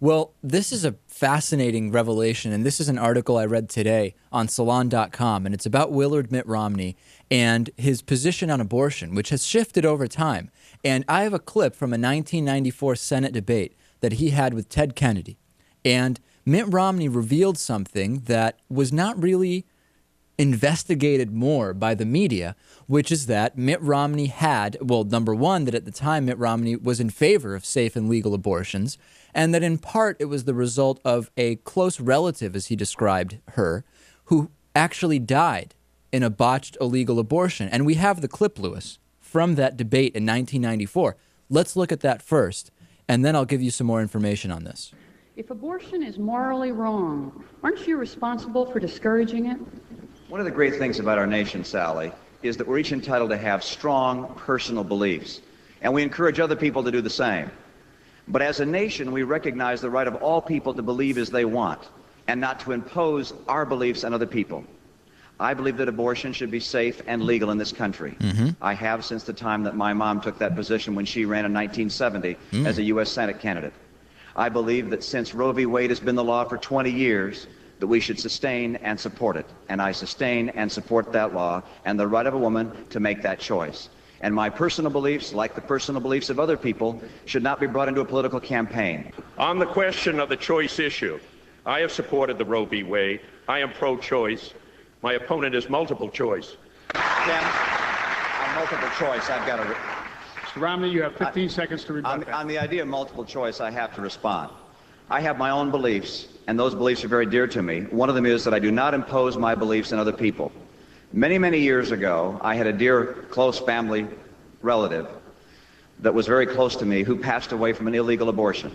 Well, this is a fascinating revelation, and this is an article I read today on Salon.com, and it's about Willard Mitt Romney and his position on abortion, which has shifted over time. And I have a clip from a 1994 Senate debate that he had with Ted Kennedy. And Mitt Romney revealed something that was not really investigated more by the media, which is that Mitt Romney had, well, number one, that at the time Mitt Romney was in favor of safe and legal abortions, and that in part it was the result of a close relative, as he described her, who actually died in a botched illegal abortion. And we have the clip, Lewis, from that debate in 1994. Let's look at that first, and then I'll give you some more information on this. If abortion is morally wrong, aren't you responsible for discouraging it? One of the great things about our nation, Sally, is that we're each entitled to have strong personal beliefs, and we encourage other people to do the same. But as a nation, we recognize the right of all people to believe as they want and not to impose our beliefs on other people. I believe that abortion should be safe and legal in this country. I have since the time that my mom took that position when she ran in 1970 as a U.S. Senate candidate. I believe that since Roe v. Wade has been the law for 20 years, that we should sustain and support it. And I sustain and support that law and the right of a woman to make that choice. And my personal beliefs, like the personal beliefs of other people, should not be brought into a political campaign. On the question of the choice issue, I have supported the Roe v. Wade. I am pro-choice. My opponent is multiple choice. Ken, on multiple choice, I've got to... Mr. Romney, you have 15 seconds to rebut. On the idea of multiple choice, I have to respond. I have my own beliefs, and those beliefs are very dear to me. One of them is that I do not impose my beliefs on other people. Many, many years ago, I had a dear, close family relative that was very close to me who passed away from an illegal abortion.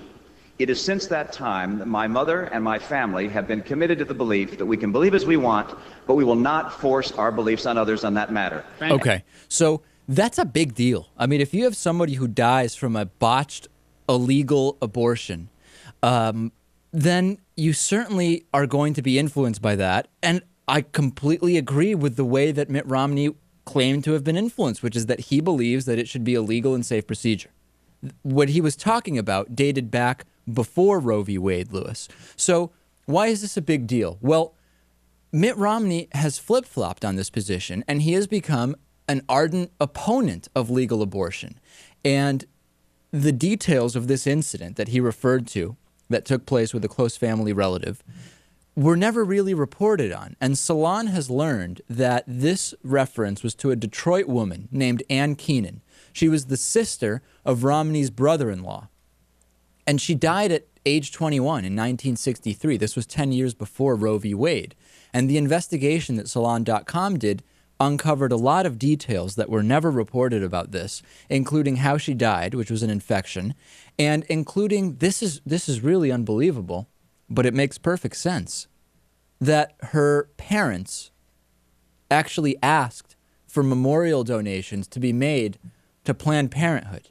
It is since that time that my mother and my family have been committed to the belief that we can believe as we want, but we will not force our beliefs on others on that matter. Okay, so that's a big deal. I mean, if you have somebody who dies from a botched illegal abortion, then you certainly are going to be influenced by that. And I completely agree with the way that Mitt Romney claimed to have been influenced, which is that he believes that it should be a legal and safe procedure. What he was talking about dated back before Roe v. Wade, Lewis. So why is this a big deal? Well, Mitt Romney has flip-flopped on this position, and he has become an ardent opponent of legal abortion. And the details of this incident that he referred to that took place with a close family relative were never really reported on. And Salon has learned that this reference was to a Detroit woman named Ann Keenan. She was the sister of Romney's brother-in-law. And she died at age 21 in 1963. This was 10 years before Roe v. Wade. And the investigation that Salon.com did uncovered a lot of details that were never reported about this, including how she died, which was an infection, and including, this is really unbelievable, but it makes perfect sense, that her parents actually asked for memorial donations to be made to Planned Parenthood.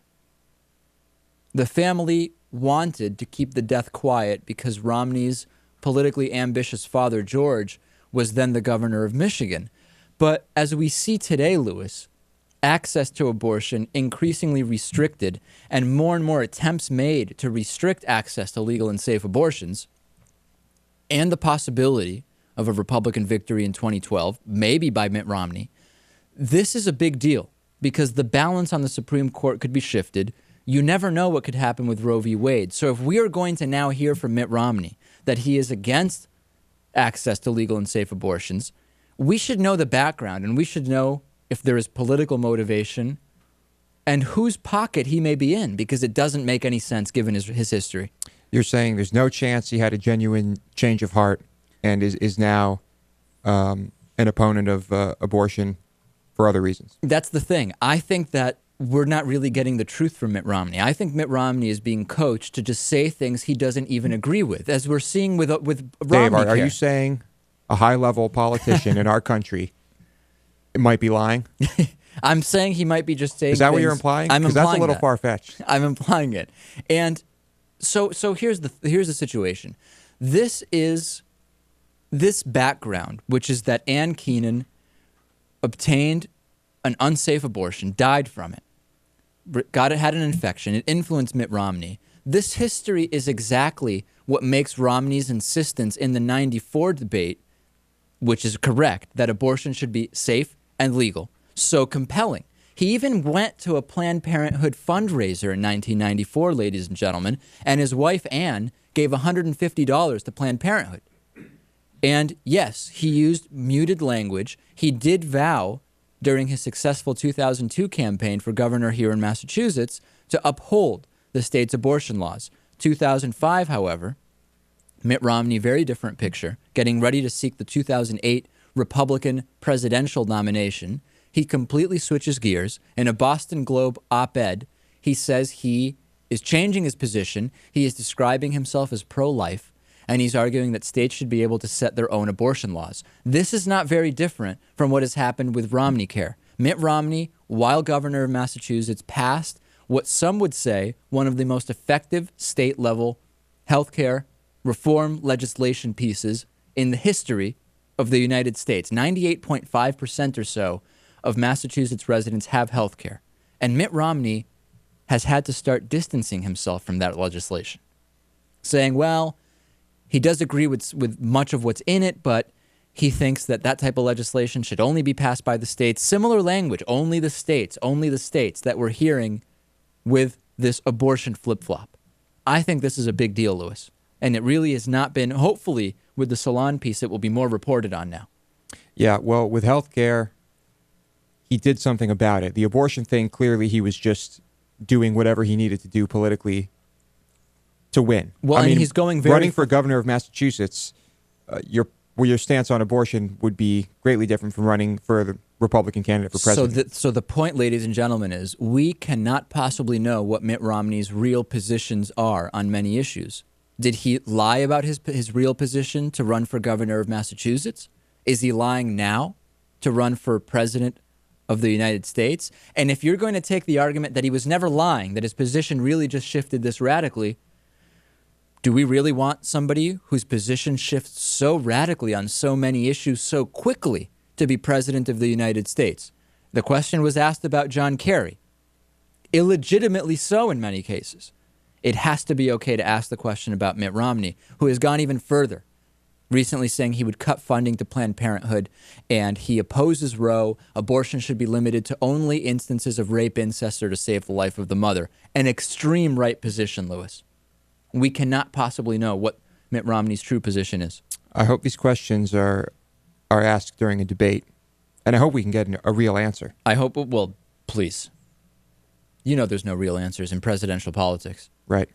The family wanted to keep the death quiet because Romney's politically ambitious father, George, was then the governor of Michigan. But as we see today, Lewis, access to abortion increasingly restricted and more attempts made to restrict access to legal and safe abortions, and the possibility of a Republican victory in 2012, maybe by Mitt Romney, this is a big deal because the balance on the Supreme Court could be shifted. You never know what could happen with Roe v. Wade. So if we are going to now hear from Mitt Romney that he is against access to legal and safe abortions, we should know the background, and we should know if there is political motivation and whose pocket he may be in, because it doesn't make any sense given his history. You're saying there's no chance he had a genuine change of heart and is now an opponent of abortion for other reasons. That's the thing. I think that we're not really getting the truth from Mitt Romney. I think Mitt Romney is being coached to just say things he doesn't even agree with, as we're seeing with Romney. Dave, are you saying a high-level politician in our country might be lying? I'm saying he might be just saying. Is that things. what you're implying? I'm implying that's a little far-fetched. I'm implying it. And so here's the situation. This background, which is that Ann Keenan obtained an unsafe abortion, died from it, had an infection. It influenced Mitt Romney. this history is exactly what makes Romney's insistence in the 94 debate, which is correct, that abortion should be safe and legal, so compelling. He even went to a Planned Parenthood fundraiser in 1994, ladies and gentlemen, and his wife, Ann, gave $150 to Planned Parenthood. And yes, he used muted language. He did vow during his successful 2002 campaign for governor here in Massachusetts to uphold the state's abortion laws. 2005, however, Mitt Romney, very different picture, getting ready to seek the 2008 Republican presidential nomination. He completely switches gears. In a Boston Globe op-ed, he says he is changing his position. He is describing himself as pro-life, and he's arguing that states should be able to set their own abortion laws. This is not very different from what has happened with Romney Care. Mitt Romney, while governor of Massachusetts, passed what some would say one of the most effective state-level healthcare reform legislation pieces in the history of the United States. 98.5% or so of Massachusetts residents have health care. And Mitt Romney has had to start distancing himself from that legislation, saying, well, he does agree with much of what's in it, but he thinks that that type of legislation should only be passed by the states. Similar language, only the states that we're hearing with this abortion flip-flop. I think this is a big deal, Lewis. And it really has not been, hopefully, with the Salon piece, it will be more reported on now. Yeah, well, with health care, he did something about it. The abortion thing, clearly he was just doing whatever he needed to do politically to win. Well, and he's going very... Running for governor of Massachusetts, your stance on abortion would be greatly different from running for the Republican candidate for president. So the point, ladies and gentlemen, is we cannot possibly know what Mitt Romney's real positions are on many issues. Did he lie about his real position to run for governor of Massachusetts? Is he lying now to run for president of the United States? And if you're going to take the argument that he was never lying, that his position really just shifted this radically, do we really want somebody whose position shifts so radically on so many issues so quickly to be president of the United States? The question was asked about John Kerry. Illegitimately so in many cases. It has to be okay to ask the question about Mitt Romney, who has gone even further, recently saying he would cut funding to Planned Parenthood, and he opposes Roe. Abortion should be limited to only instances of rape, incest, or to save the life of the mother. An extreme right position, Lewis. We cannot possibly know what Mitt Romney's true position is. I hope these questions are asked during a debate, and I hope we can get a real answer. I hope, well, please. You know there's no real answers in presidential politics. Right.